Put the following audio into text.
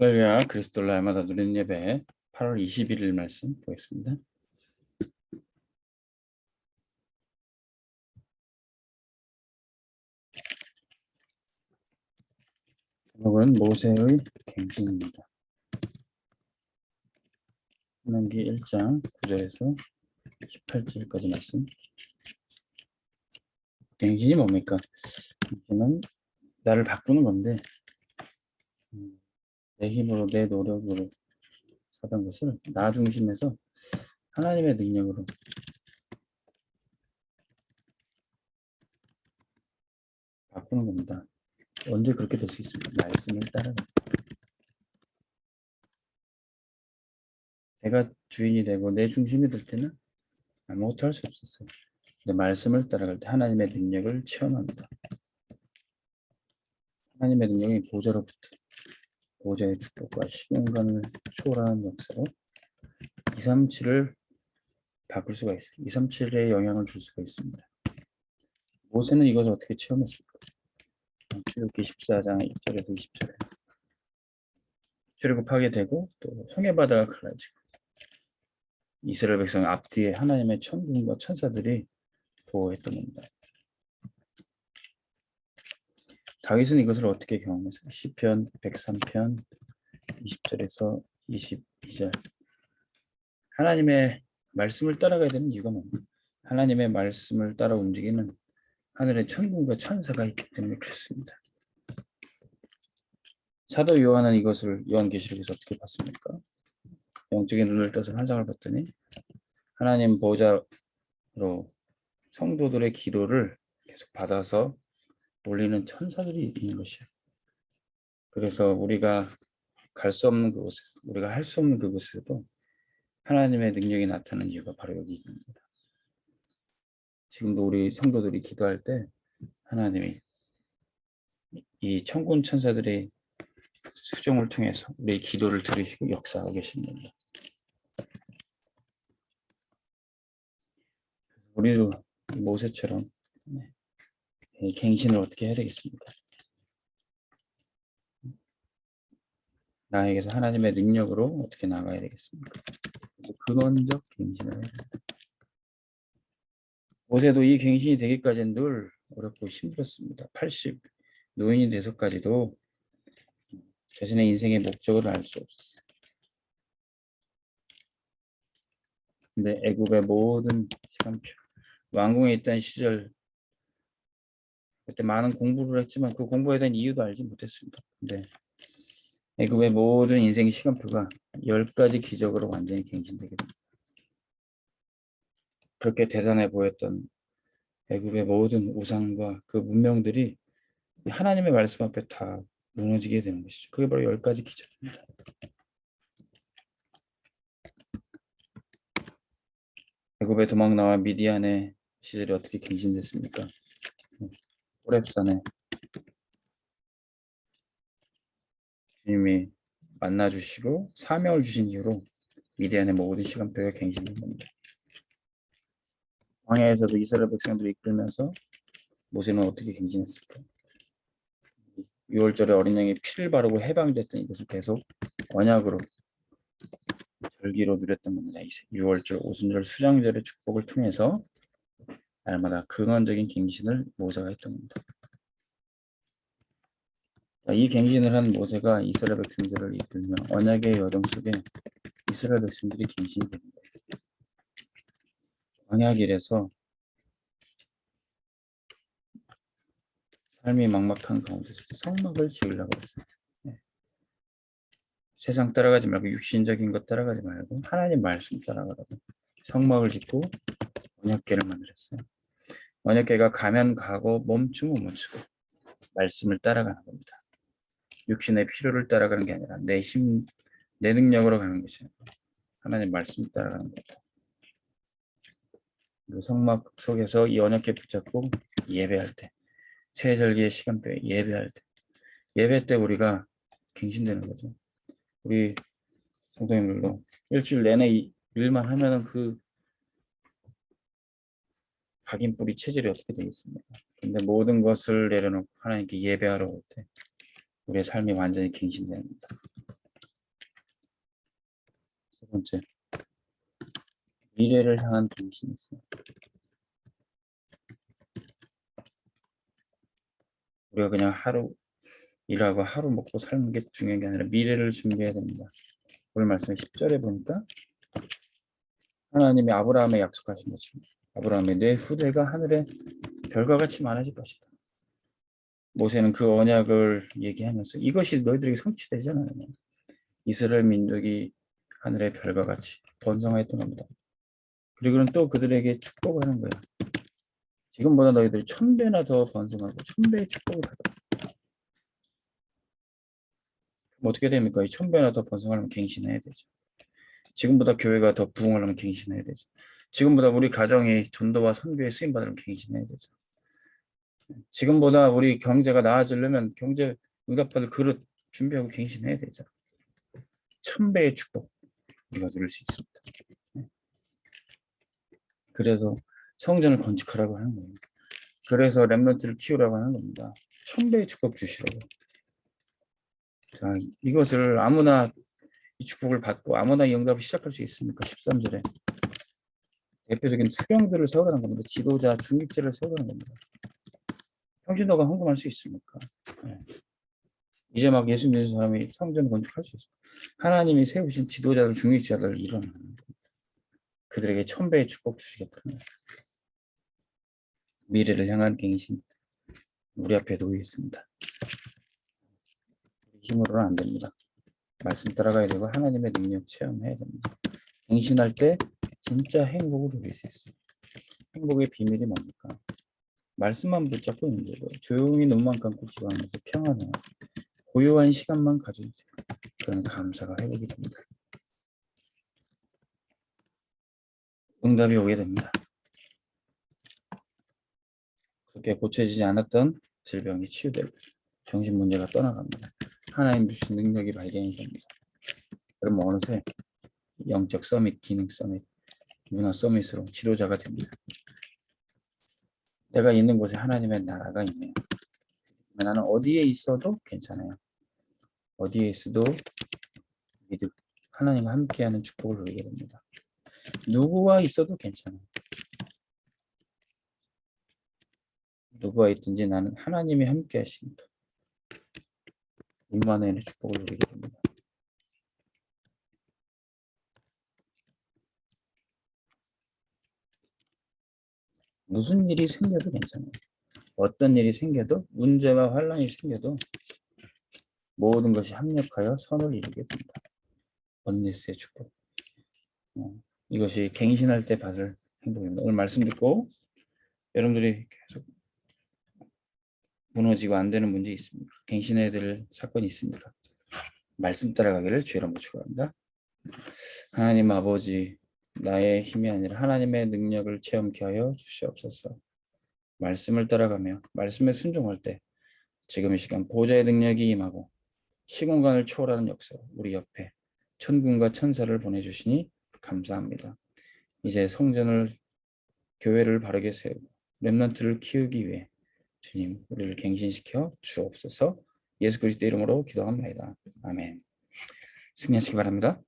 할렐루야, 그리스도를 날마다 누리는 예배 8월 21일 말씀 보겠습니다. 제목은 모세의 갱신입니다. 신명기 1장 9절에서 18절까지 말씀. 갱신이 뭡니까? 갱신은 나를 바꾸는 건데 내 힘으로 내 노력으로 사던 것을 나 중심에서 하나님의 능력으로 바꾸는 겁니다. 언제 그렇게 될 수 있습니까? 말씀을 따라가. 내가 주인이 되고 내 중심이 될 때는 아무것도 할 수 없었어요. 근데 말씀을 따라갈 때 하나님의 능력을 체험합니다. 하나님의 능력이 보좌의 축복과 시공간을 초월하는 역사로 237을 바꿀 수가 있어요. 237에 영향을 줄 수가 있습니다. 모세는 이것을 어떻게 체험했을까? 출애굽기 14장 1절에서 20절에 출애굽하게 되고 또 홍해바다가 갈라지고 이스라엘 백성 앞뒤에 하나님의 천군과 천사들이 보호했던 겁니다. 다윗은 이것을 어떻게 경험했어요? 시편 103편 20절에서 22절. 하나님의 말씀을 따라가야 되는 이유가 뭡니까? 하나님의 말씀을 따라 움직이는 하늘의 천군과 천사가 있기 때문에 그렇습니다. 사도 요한은 이것을 요한계시록에서 어떻게 봤습니까? 영적인 눈을 떠서 환상을 봤더니 하나님 보좌로 성도들의 기도를 계속 받아서 올리는 천사들이 있는 것이에요. 그래서 우리가 갈 수 없는 그곳에, 우리가 할 수 없는 그곳에도 하나님의 능력이 나타나는 이유가 바로 여기 있습니다. 지금도 우리 성도들이 기도할 때 하나님이 이 천군 천사들의 수종을 통해서 우리의 기도를 들으시고 역사하고 계십니다. 우리도 모세처럼 갱신을 어떻게 해야 되겠습니까? 나에게서 하나님의 능력으로 어떻게 나가야 되겠습니까? 근원적 갱신을 해야 됩니다. 모세도 이 갱신이 되기까지는 늘 어렵고 힘들었습니다. 80 노인이 돼서까지도 자신의 인생의 목적을 알 수 없었어요. 근데 애굽의 모든 시간표, 왕궁에 있던 시절 그때 많은 공부를 했지만 그 공부에 대한 이유도 알지 못했습니다. 근데 애굽의 모든 인생 시간표가 10가지 기적으로 완전히 갱신되게 됩니다. 그렇게 대단해 보였던 애굽의 모든 우상과 그 문명들이 하나님의 말씀 앞에 다 무너지게 되는 것이죠. 그게 바로 10가지 기적입니다. 애굽에 도망 나와 미디안의 시절이 어떻게 갱신됐습니까? 호렙산에 주님이 만나주시고 사명을 주신 이후로 미디안의 모든 시간표가 갱신된 겁니다. 광야에서도 이스라엘 백성들을 이끌면서 모세는 어떻게 갱신했을까? 6월절에 어린 양의 피를 바르고 해방됐던 이것을 계속 언약으로 절기로 누렸던 겁니다. 6월절, 오순절, 수장절의 축복을 통해서 날마다 근원적인 갱신을 모세가 했던 겁니다. 이 갱신을 한 모세가 이스라엘 백성들을 이끌며 언약의 여정 속에 이스라엘 백성들이 갱신이 됩니다. 광야길에서 삶이 막막한 가운데서 성막을 지으려고 했어요. 세상 따라가지 말고 육신적인 것 따라가지 말고 하나님 말씀 따라가라고 성막을 짓고 언약궤를 만들었어요. 언약궤가 가면 가고 멈추면 멈추고 말씀을 따라가는 겁니다. 육신의 필요를 따라가는 게 아니라 내 힘, 내 능력으로 가는 것이 아니라 하나님 말씀 따라가는 겁니다. 그 성막 속에서 이 언약궤 붙잡고 예배할 때, 세절기의 시간표에 예배 때 우리가 갱신되는 거죠. 우리 성도님들도 일주일 내내 일만 하면은 그 각인뿌리 체질이 어떻게 되겠습니까? 근데 모든 것을 내려놓고 하나님께 예배하러 올 때 우리의 삶이 완전히 갱신됩니다. 번째, 미래를 향한 갱신이 있어요. 우리가 그냥 하루 일하고 하루 먹고 사는 게 중요한 게 아니라 미래를 준비해야 됩니다. 오늘 말씀 10절에 보니까 하나님이 아브라함에 약속하신 것처럼 아브라함의 내 후대가 하늘의 별과 같이 많아질 것이다. 모세는 그 언약을 얘기하면서 이것이 너희들에게 성취되잖아요. 이스라엘 민족이 하늘의 별과 같이 번성하였던 겁니다. 그리고는 또 그들에게 축복을 하는 거예요. 지금보다 너희들이 1000배나 더 번성하고 1000배의 축복을 받아. 그럼 어떻게 됩니까? 이 1000배나 더 번성하려면 갱신해야 되죠. 지금보다 교회가 더 부흥하려면 갱신해야 되죠. 지금보다 우리 가정이 전도와 선교에 쓰임 받으려면 갱신해야 되죠. 지금보다 우리 경제가 나아지려면 경제 응답받을 그릇 준비하고 갱신해야 되죠. 1000배의 축복 우리가 누릴 수 있습니다. 그래서 성전을 건축하라고 하는 거예요. 그래서 렘넌트를 키우라고 하는 겁니다. 1000배의 축복 주시라고. 자, 이것을 아무나 이 축복을 받고 아무나 이 응답을 시작할 수 있습니까? 13절에 대표적인 수령들을 세우라는 겁니다. 지도자, 중직자를 세우라는 겁니다. 평신도가 헌금할 수 있습니까? 네. 이제 막 예수 믿는 사람이 성전 건축할 수 있어요. 하나님이 세우신 지도자들, 중직자들을 일어나는 겁니다. 그들에게 1000배의 축복 주시겠다는 거예요. 미래를 향한 갱신 우리 앞에 놓여 있습니다. 힘으로는 안 됩니다. 말씀 따라가야 되고 하나님의 능력 체험해야 됩니다. 갱신할 때 진짜 행복을 누릴 수 있어요. 행복의 비밀이 뭡니까? 말씀만 붙잡고 있는 거고 조용히 눈만 감고 기도하면서 평안해요. 고요한 시간만 가져주세요. 그런 감사가 회복이 됩니다. 응답이 오게 됩니다. 그렇게 고쳐지지 않았던 질병이 치유되고 정신 문제가 떠나갑니다. 하나님 주신 능력이 발견이 됩니다. 그럼 어느새 영적 서밋, 기능 서밋, 문화 서밋으로 지도자가 됩니다. 내가 있는 곳에 하나님의 나라가 있네요. 나는 어디에 있어도 괜찮아요. 어디에 있어도 믿음, 하나님과 함께하는 축복을 누리게 됩니다. 누구와 있어도 괜찮아요. 누구와 있든지 나는 하나님이 함께 하신다. 임마누엘의 축복을 누리게 됩니다. 무슨 일이 생겨도 괜찮아요. 어떤 일이 생겨도 문제와 환란이 생겨도 모든 것이 합력하여 선을 이루게 됩니다. 언니스의 축복. 이것이 갱신할 때 받을 행복입니다. 오늘 말씀 듣고 여러분들이 계속 무너지고 안 되는 문제 있습니까? 갱신해야 될 사건이 있습니까? 말씀 따라가기를 주의 이름으로 축원합니다. 하나님 아버지, 나의 힘이 아니라 하나님의 능력을 체험케 하여 주시옵소서. 말씀을 따라가며 말씀에 순종할 때 지금 이 시간 보좌의 능력이 임하고 시공간을 초월하는 역사 우리 옆에 천군과 천사를 보내주시니 감사합니다. 이제 성전을 교회를 바르게 세우고 렘넌트를 키우기 위해 주님 우리를 갱신시켜 주옵소서. 예수 그리스도 이름으로 기도합니다. 아멘. 승리하시기 바랍니다.